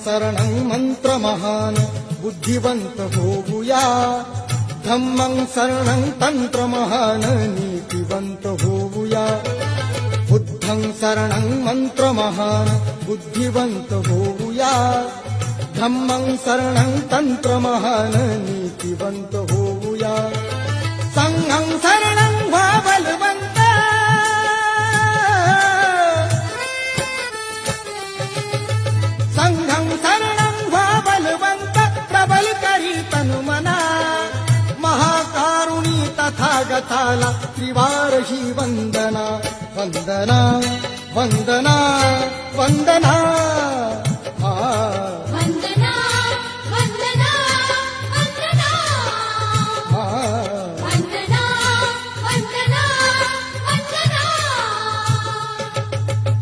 शरणं मंत्र महान बुद्धिवंत होऊया धम्मं शरणं तंत्र महान नीतिवंत होऊया बुद्धं शरणं मंत्र महान बुद्धिवंत होऊया धम्मं शरणं तंत्र महान नीतिवंत होऊया संघं शरणं व्हा बलवंत संघं शरणं व्हा बलवंत प्रबल करी तनुमना महाकारुणी तथागताला त्रिवार ही वंदना वंदना वंदना वंदना